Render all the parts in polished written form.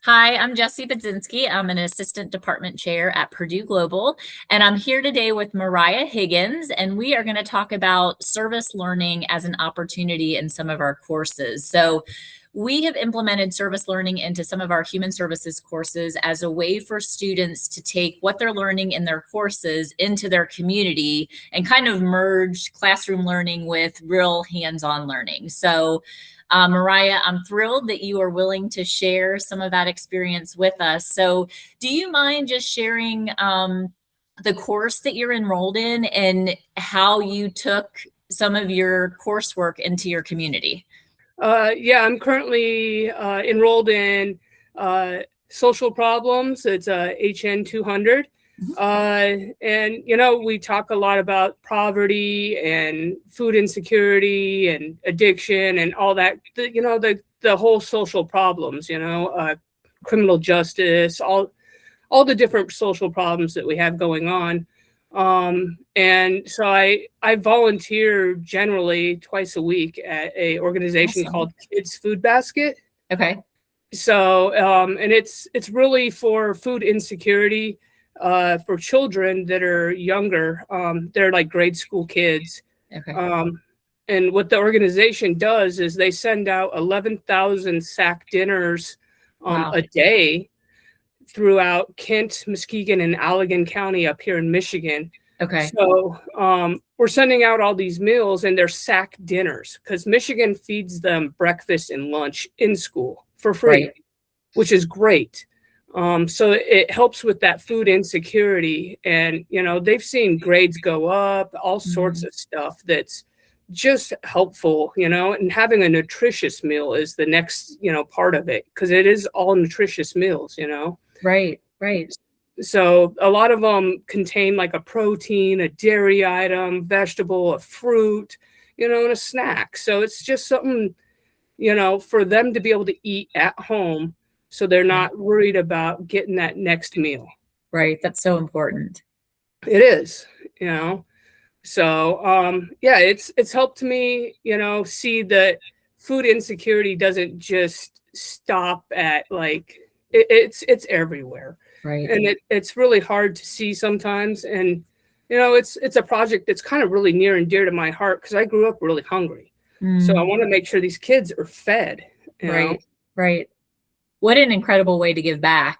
Hi, I'm Jessie Budzinski. I'm an assistant department chair at Purdue Global, and I'm here today with Myriah Higgins, and we are going to talk about service learning as an opportunity in some of our courses. So, we have implemented service learning into some of our human services courses as a way for students to take what they're learning in their courses into their community and kind of merge classroom learning with real hands-on learning. So, Myriah, I'm thrilled that you are willing to share some of that experience with us. So, do you mind just sharing the course that you're enrolled in and how you took some of your coursework into your community? Yeah, I'm currently enrolled in social problems. It's HN 200. Mhm. And, we talk a lot about poverty and food insecurity and addiction and all that, the whole social problems, criminal justice, all the different social problems that we have going on. And so I volunteer generally twice a week at a organization Awesome. called Kids Food Basket. Okay. So and it's really for food insecurity for children that are younger. They're like grade school kids. Okay. Um, and what the organization does is they send out 11,000 sack dinners Wow. a day throughout Kent, Muskegon, and Allegan County up here in Michigan. Okay. So we're sending out all these meals, and they're sack dinners because Michigan feeds them breakfast and lunch in school for free, Right. which is great. So it helps with that food insecurity. And, they've seen grades go up, all sorts Mhm. of stuff that's just helpful, and having a nutritious meal is the next, part of it because it is all nutritious meals. Right. Right. So a lot of them contain like a protein, a dairy item, vegetable, a fruit, and a snack. So it's just something, for them to be able to eat at home so they're Yeah. not worried about getting that next meal. Right. That's so important. It is, you know. So yeah, it's helped me, see that food insecurity doesn't just stop at like it's everywhere. Right. And it's really hard to see sometimes. And it's a project that's kind of really near and dear to my heart because I grew up really hungry. So I Mm, want to make sure these kids are fed, you know. right. Right. What an incredible way to give back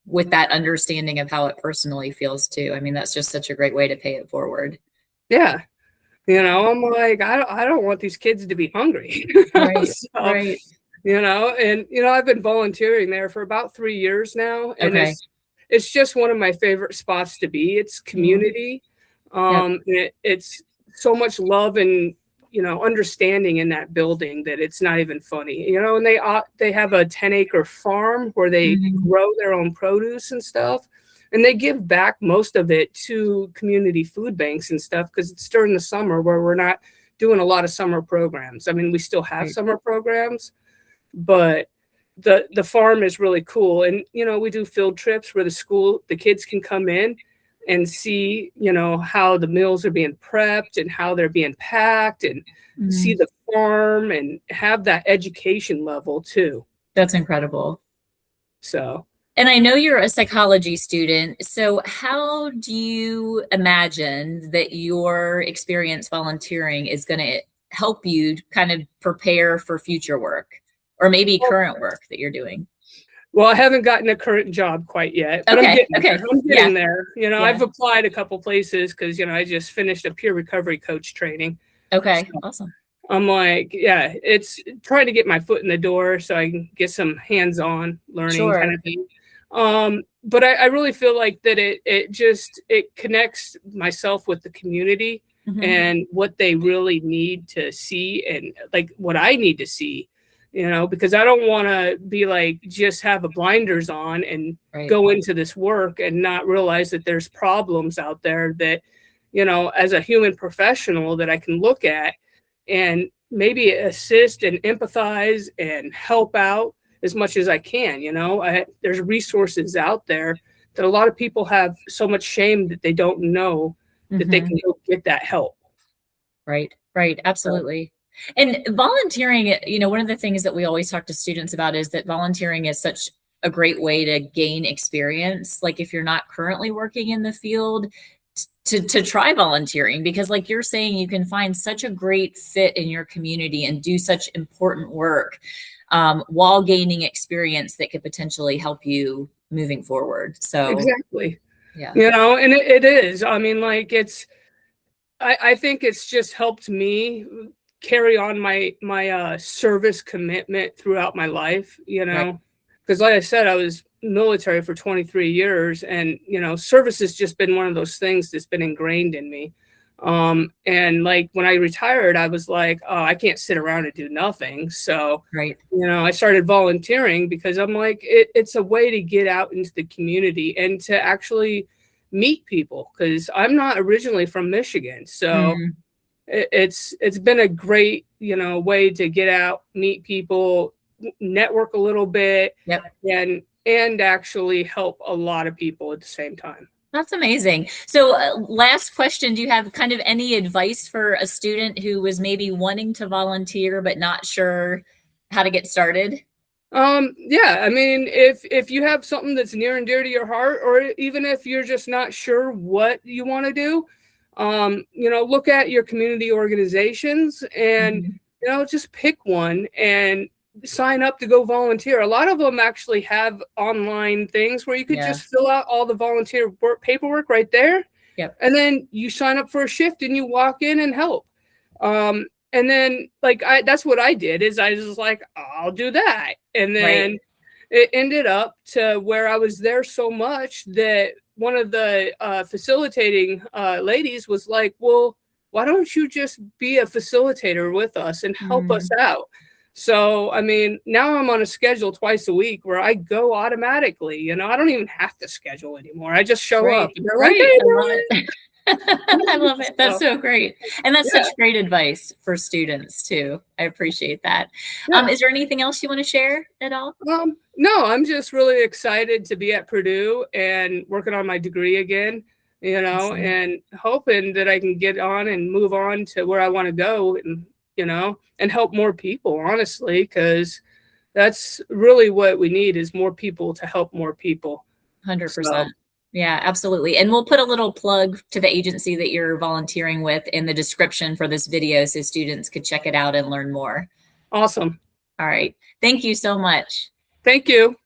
with that understanding of how it personally feels too. I mean, that's just such a great way to pay it forward. Yeah. I'm like, I don't want these kids to be hungry. Right, So, right. and I've been volunteering there for about 3 years now, and Okay. it's just one of my favorite spots to be. It's Mhm. community. Yep. It's so much love and understanding in that building that it's not even funny. And they have a 10-acre farm where they Mhm. grow their own produce and stuff, and they give back most of it to community food banks and stuff because it's during the summer where we're not doing a lot of summer programs. I mean, we still have Right. summer programs, but the farm is really cool. And we do field trips where the kids can come in and see how the meals are being prepped and how they're being packed and see Mhm. the farm and have that education level too. That's incredible. So And I know you're a psychology student, so how do you imagine that your experience volunteering is going to help you kind of prepare for future work or maybe current work that you're doing? well, I haven't gotten a current job quite yet, but I'm Okay, getting there. okay. I'm Yeah, getting there. yeah. I've applied a couple places because I just finished a peer recovery coach training. So Okay, awesome. I'm like, yeah, it's trying to get my foot in the door so I can get some hands-on learning kind Sure. of thing. But I really feel like that it connects myself with the community Hmm. and what they really need to see and like what I need to see, because I don't want to be like just have a blinders on and Right. go into this work and not realize that there's problems out there that, as a human professional that I can look at and maybe assist and empathize and help out as much as I can. There's resources out there that a lot of people have so much shame that they don't know that they Hmm. can go get that help. Right, right. So, Absolutely. And volunteering, one of the things that we always talk to students about is that volunteering is such a great way to gain experience. Like if you're not currently working in the field, to try volunteering, because like you're saying, you can find such a great fit in your community and do such important work while gaining experience that could potentially help you moving forward. So Exactly. yeah. And it is. I mean, like I think it's just helped me carry on my service commitment throughout my life, Right. because like I said, I was military for 23 years, and service has just been one of those things that's been ingrained in me. And like when I retired, I was like, oh, I can't sit around and do nothing. So Right. I started volunteering because I'm like, it's a way to get out into the community and to actually meet people, because I'm not originally from Michigan. So Mm, it's been a great, way to get out, meet people, network a little bit, yep. and actually help a lot of people at the same time. That's amazing. So, last question, do you have kind of any advice for a student who was maybe wanting to volunteer but not sure how to get started? Yeah, I mean, if you have something that's near and dear to your heart, or even if you're just not sure what you want to do, look at your community organizations and Mhm. just pick one and sign up to go volunteer. A lot of them actually have online things where you could Yeah. just fill out all the volunteer paperwork right there, Yep. and then you sign up for a shift and you walk in and help. And then like that's what I did, is I was like, I'll do that. And Right. then it ended up to where I was there so much that one of the facilitating ladies was like, well, why don't you just be a facilitator with us and help us Mm, out? So, I mean, now I'm on a schedule twice a week where I go automatically. I don't even have to schedule anymore. I just show up right. and they're like, Right. hey, I love it. I love it. That's so, so great. And that's yeah, such great advice for students too. I appreciate that. yeah. Is there anything else you want to share at all? No, I'm just really excited to be at Purdue and working on my degree again, Awesome. and hoping that I can get on and move on to where I want to go, and help more people, honestly, because that's really what we need, is more people to help more people. So 100%. Yeah, absolutely. And we'll put a little plug to the agency that you're volunteering with in the description for this video so students could check it out and learn more. awesome. All right. Thank you so much. Thank you.